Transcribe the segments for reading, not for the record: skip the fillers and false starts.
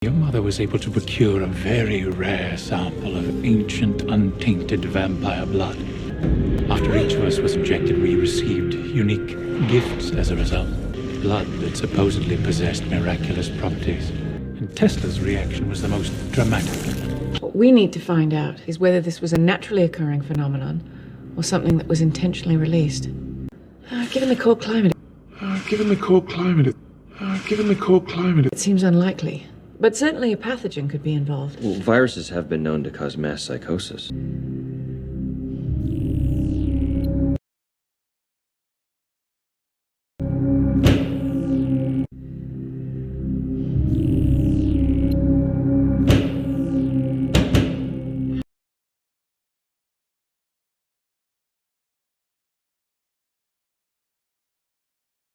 Your mother was able to procure a very rare sample of ancient, untainted vampire blood. After each of us was injected, we received unique gifts as a result. Blood that supposedly possessed miraculous properties. And Tesla's reaction was the most dramatic. What we need to find out is whether this was a naturally occurring phenomenon or something that was intentionally released. Given the cold climate... It seems unlikely. But certainly a pathogen could be involved. Well, viruses have been known to cause mass psychosis.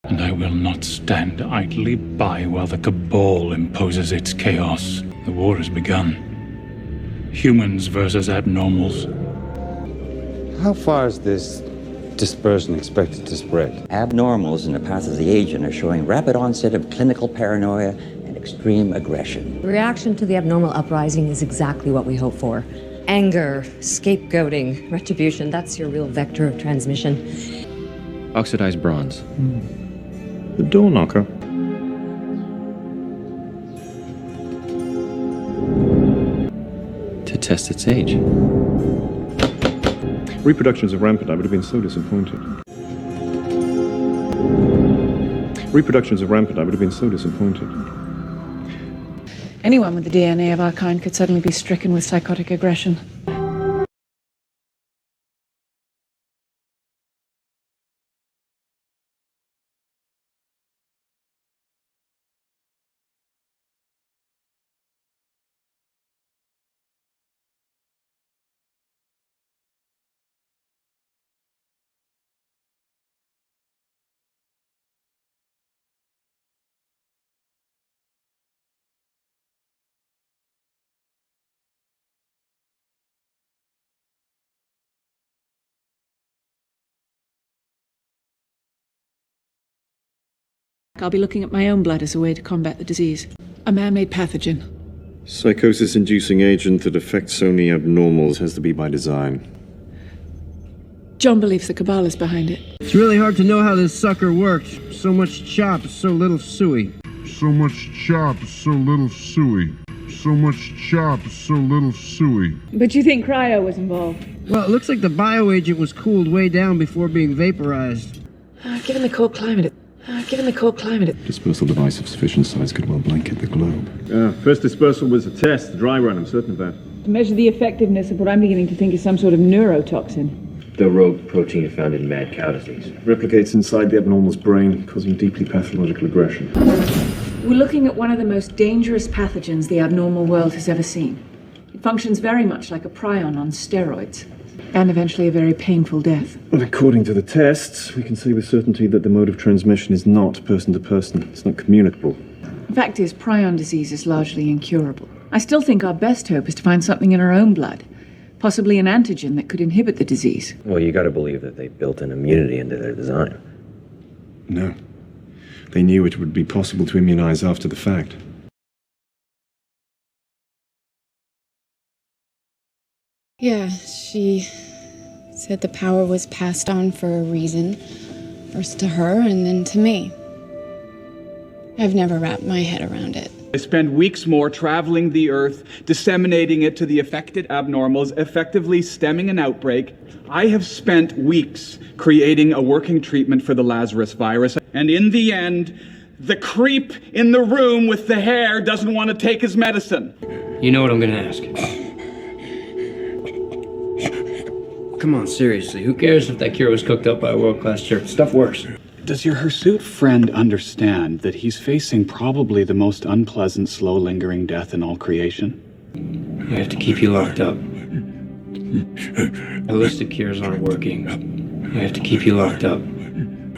And I will not stand idly by while the cabal imposes its chaos. The war has begun. Humans versus abnormals. How far is this dispersion expected to spread? Abnormals in the path of the agent are showing rapid onset of clinical paranoia and extreme aggression. The reaction to the abnormal uprising is exactly what we hope for. Anger, scapegoating, retribution, that's your real vector of transmission. Oxidized bronze. The door knocker. To test its age. Reproductions are rampant. I would have been so disappointed. Reproductions are rampant. I would have been so disappointed. Anyone with the DNA of our kind could suddenly be stricken with psychotic aggression. I'll be looking at my own blood as a way to combat the disease. A man-made pathogen. Psychosis-inducing agent that affects only abnormals has to be by design. John believes the cabal is behind it. It's really hard to know how this sucker works. So much chop, so little suey. So much chop, so little suey. So much chop, so little suey. But you think cryo was involved? Well, it looks like the bioagent was cooled way down before being vaporized. Given the cold climate... Dispersal device of sufficient size could well blanket the globe. First dispersal was a test, a dry run, I'm certain of that. To measure the effectiveness of what I'm beginning to think is some sort of neurotoxin. The rogue protein found in mad cow disease. Replicates inside the abnormal's brain, causing deeply pathological aggression. We're looking at one of the most dangerous pathogens the abnormal world has ever seen. It functions very much like a prion on steroids. And eventually a very painful death. But according to the tests, we can say with certainty that the mode of transmission is not person to person. It's not communicable. The fact is, prion disease is largely incurable. I still think our best hope is to find something in our own blood. Possibly an antigen that could inhibit the disease. Well, you gotta believe that they built an immunity into their design. No. They knew it would be possible to immunize after the fact. Yeah, she said the power was passed on for a reason. First to her and then to me. I've never wrapped my head around it. I spend weeks more traveling the Earth, disseminating it to the affected abnormals, effectively stemming an outbreak. I have spent weeks creating a working treatment for the Lazarus virus, and in the end, the creep in the room with the hair doesn't want to take his medicine. You know what I'm gonna ask. Come on, seriously, who cares if that cure was cooked up by a world-class chef? Stuff works. Does your hirsute friend understand that he's facing probably the most unpleasant, slow-lingering death in all creation? I have to keep you locked up. Holistic cures aren't working. I have to keep you locked up.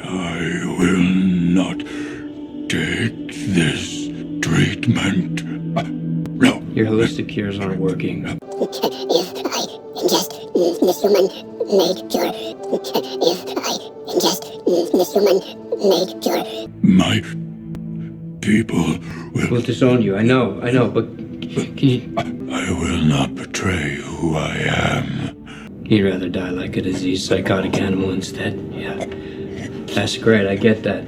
I will not take this treatment. No. Your holistic cures aren't working. If I ingest this human-made cure, if I ingest this human-made cure, My people will disown you. I know, but can you... I will not betray who I am. You'd rather die like a diseased psychotic animal instead. Yeah. That's great, I get that.